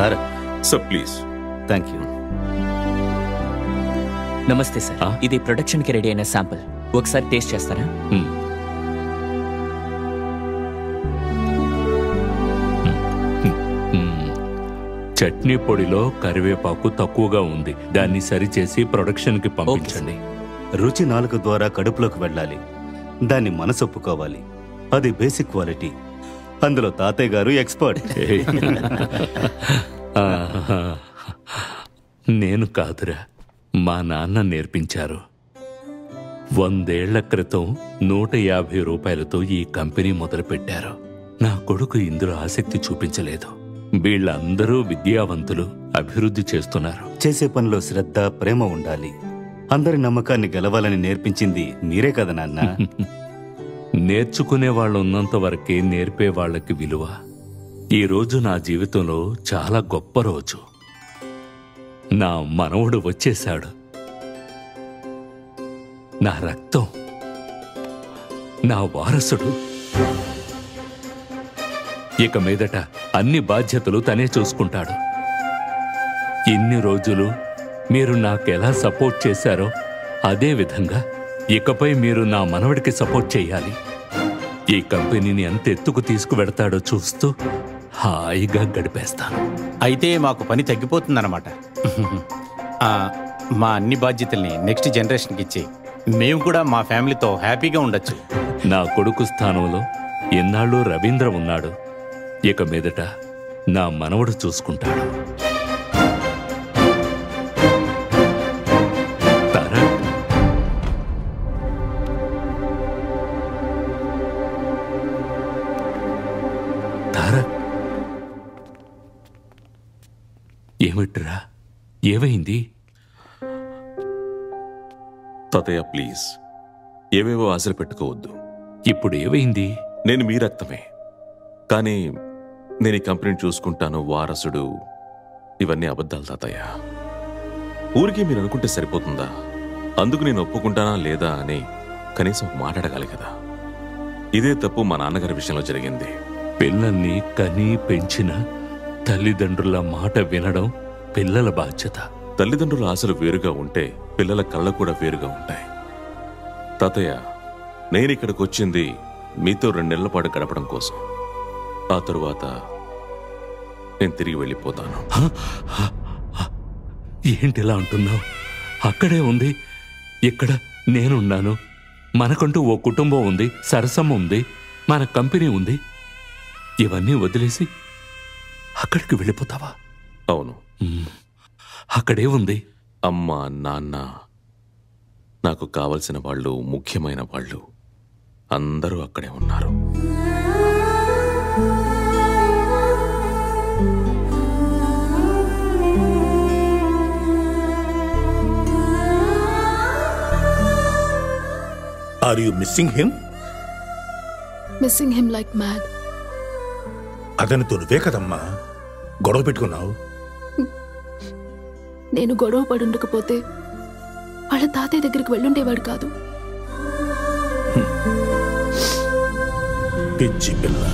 Tarak sir please. Thank you. నమస్తే sir, ఇది ప్రొడక్షన్కి ready అయిన శాంపుల్. ఒకసారి టేస్ట్ చేస్తారా? చట్నీ పొడిలో కరివేపాకు తక్కువగా ఉంది, దాన్ని సరిచేసి ప్రొడక్షన్కి పంపించండి. రుచి నాలుక ద్వారా కడుపులోకి వెళ్ళాలి, దాన్ని మనసొప్పుకోవాలి. అది బేసిక్ క్వాలిటీ. అందులో తాతయ్య గారు ఎక్స్పర్ట్. నేను కాదురా, మా నాన్న నేర్పించారు. 100 ఏళ్ల క్రితం 150 రూపాయలతో ఈ కంపెనీ మొదలుపెట్టారు. నా కొడుకు ఇందులో ఆసక్తి చూపించలేదు. వీళ్ళందరూ విద్యావంతులు, అభివృద్ధి చేస్తున్నారు. చేసే పనిలో శ్రద్ధ, ప్రేమ ఉండాలి. అందరి నమ్మకాన్ని గెలవాలని నేర్పించింది మీరే కదా నాన్న. నేర్చుకునే వాళ్ళు ఉన్నంత వరకే నేర్పే వాళ్ళకి విలువ. ఈ రోజు నా జీవితంలో చాలా గొప్ప రోజు. నా మనవడు వచ్చేశాడు. నా రక్తం, నా వారసుడు. ఇక మీదట అన్ని బాధ్యతలు తనే చూసుకుంటాడు. ఇన్ని రోజులు మీరు నాకెలా సపోర్ట్ చేశారో అదే విధంగా ఇకపై మీరు నా మనవడికి సపోర్ట్ చేయాలి. ఈ కంపెనీని ఎంత ఎత్తుకు తీసుకువెడతాడో చూస్తూ హాయిగా గడిపేస్తాను. అయితే మాకు పని తగ్గిపోతుందన్నమాట. మా అన్ని బాధ్యతల్ని నెక్స్ట్ జనరేషన్కి ఇచ్చి మేము కూడా మా ఫ్యామిలీతో హ్యాపీగా ఉండొచ్చు. నా కొడుకు స్థానంలో ఎన్నాళ్ళు రవీంద్ర ఉన్నాడు. ఇక మీదట నా మనవడు చూసుకుంటాడు. ఏమిట్రా, ఏమైంది? తాతయ్య ప్లీజ్, ఏవేవో ఆశలు పెట్టుకోవద్దు. ఇప్పుడు ఏమైంది? నేను మీ రక్తమే, కానీ నేను ఈ కంపెనీని చూసుకుంటాను, వారసుడు, ఇవన్నీ అబద్ధాలు తాతయ్య. ఊరికి మీరు అనుకుంటే సరిపోతుందా? అందుకు నేను ఒప్పుకుంటానా లేదా అని కనీసం మాట్లాడగాలి కదా. ఇదే తప్పు మా నాన్నగారి విషయంలో జరిగింది. పిల్లల్ని కని పెంచిన తల్లిదండ్రుల మాట వినడం పిల్లల బాధ్యత. తల్లిదండ్రుల ఆశలు వేరుగా ఉంటే పిల్లల కళ్ళ కూడా వేరుగా ఉంటాయి. తాతయ్య, నేను ఇక్కడికి వచ్చింది మీతో 2 నెలల పాటు గడపడం కోసం. ఆ తరువాత నేను తిరిగి వెళ్ళిపోతాను. ఏంటిలా అంటున్నావు? అక్కడే ఉంది, ఇక్కడ నేనున్నాను. మనకంటూ ఓ కుటుంబం ఉంది, సరసమ్మ ఉంది, మన కంపెనీ ఉంది. ఇవన్నీ వదిలేసి అక్కడికి వెళ్ళిపోతావా? అవును. అక్కడే ఉంది అమ్మ, నాన్న, నాకు కావలసిన వాళ్ళు, ముఖ్యమైన వాళ్ళు అందరూ అక్కడే ఉన్నారు. Are you missing him? Missing him like mad. అతనితో నువ్వే కదమ్మా గొడవ పెట్టుకున్నావు. నేను గొడవ పడుండకపోతే వాళ్ళ తాతయ్య దగ్గరికి వెళ్ళుండేవాడు కాదు. పిచ్చి పిల్ల.